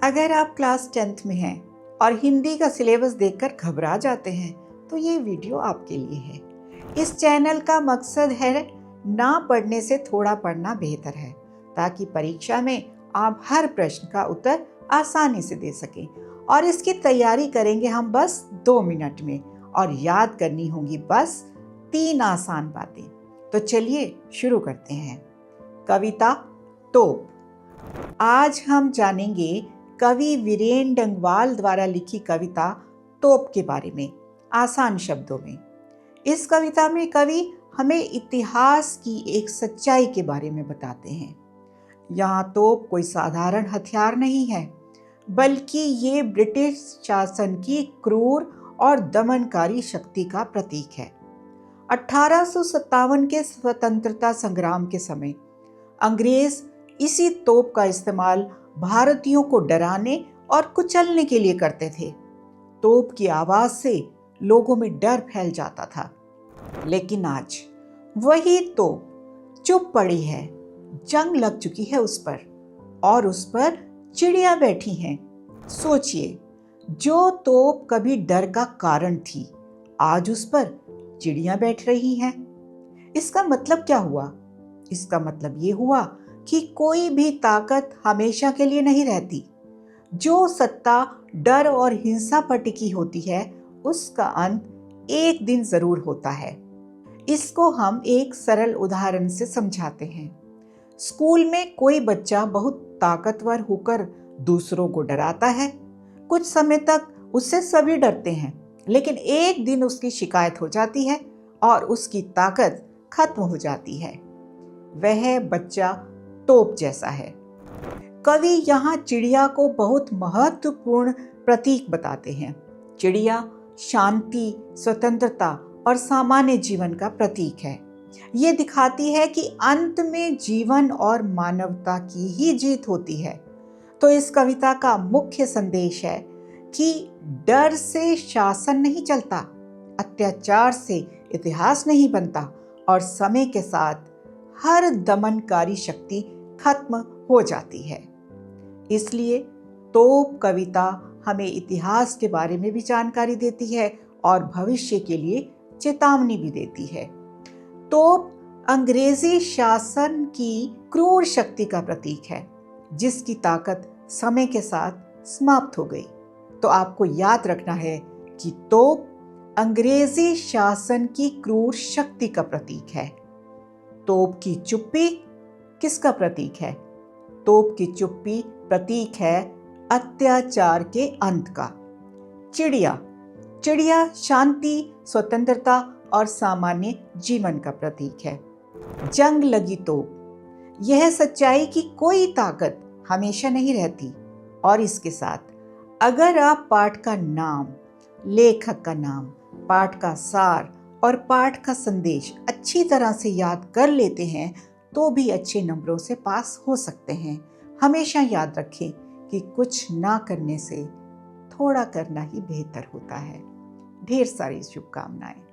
अगर आप class 10th में हैं और हिंदी का सिलेबस देखकर घबरा जाते हैं तो ये वीडियो आपके लिए है। इस चैनल का मकसद है ना पढ़ने से थोड़ा पढ़ना बेहतर है, ताकि परीक्षा में आप हर प्रश्न का उत्तर आसानी से दे सकें। और इसकी तैयारी करेंगे हम बस 2 मिनट में, और याद करनी होंगी बस 3 आसान बातें। तो चलिए शुरू करते हैं। कविता तोप। आज हम जानेंगे कवि वीरेन डंगवाल द्वारा लिखी कविता तोप के बारे में, आसान शब्दों में। इस कविता में कवि हमें इतिहास की एक सच्चाई के बारे में बताते हैं। यहाँ तोप कोई साधारण हथियार नहीं है, बल्कि ये ब्रिटिश शासन की क्रूर और दमनकारी शक्ति का प्रतीक है। 1857 के स्वतंत्रता संग्राम के समय अंग्रेज इसी तोप का इस्तेमाल भारतीयों को डराने और कुचलने के लिए करते थे। तोप की आवाज से लोगों में डर फैल जाता था, लेकिन आज वही तोप चुप पड़ी है। जंग लग चुकी है उस पर, और उस पर चिड़िया बैठी हैं। सोचिए, जो तोप कभी डर का कारण थी, आज उस पर चिड़िया बैठ रही हैं। इसका मतलब क्या हुआ? इसका मतलब ये हुआ कि कोई भी ताकत हमेशा के लिए नहीं रहती। जो सत्ता डर और हिंसा पर टिकी होती है, उसका अंत एक दिन जरूर होता है। इसको हम एक सरल उदाहरण से समझाते हैं। स्कूल में कोई बच्चा बहुत ताकतवर होकर दूसरों को डराता है। कुछ समय तक उससे सभी डरते हैं, लेकिन एक दिन उसकी शिकायत हो जाती है और उसकी ताकत खत्म हो जाती है। वह बच्चा तोप जैसा है। कवि यहाँ चिड़िया को बहुत महत्वपूर्ण प्रतीक बताते हैं। चिड़िया शांति, स्वतंत्रता और सामान्य जीवन का प्रतीक है। ये दिखाती है कि अंत में जीवन और मानवता की ही जीत होती है। तो इस कविता का मुख्य संदेश है कि डर से शासन नहीं चलता, अत्याचार से इतिहास नहीं बनता, और समय के साथ हर दमनकारी शक्ति खत्म हो जाती है। इसलिए तोप कविता हमें इतिहास के बारे में भी जानकारी देती है और भविष्य के लिए चेतावनी भी देती है। तोप अंग्रेजी शासन की क्रूर शक्ति का प्रतीक है, जिसकी ताकत समय के साथ समाप्त हो गई। तो आपको याद रखना है कि तोप अंग्रेजी शासन की क्रूर शक्ति का प्रतीक है। तोप की चुप्पी किसका प्रतीक है? तोप की चुप्पी प्रतीक है अत्याचार के अंत का। चिड़िया शांति, स्वतंत्रता और सामान्य जीवन का प्रतीक है। जंग लगी तोप, यह सच्चाई कि कोई ताकत हमेशा नहीं रहती। और इसके साथ अगर आप पाठ का नाम, लेखक का नाम, पाठ का सार और पाठ का संदेश अच्छी तरह से याद कर लेते हैं, तो भी अच्छे नंबरों से पास हो सकते हैं। हमेशा याद रखें कि कुछ ना करने से थोड़ा करना ही बेहतर होता है। ढेर सारी शुभकामनाएं।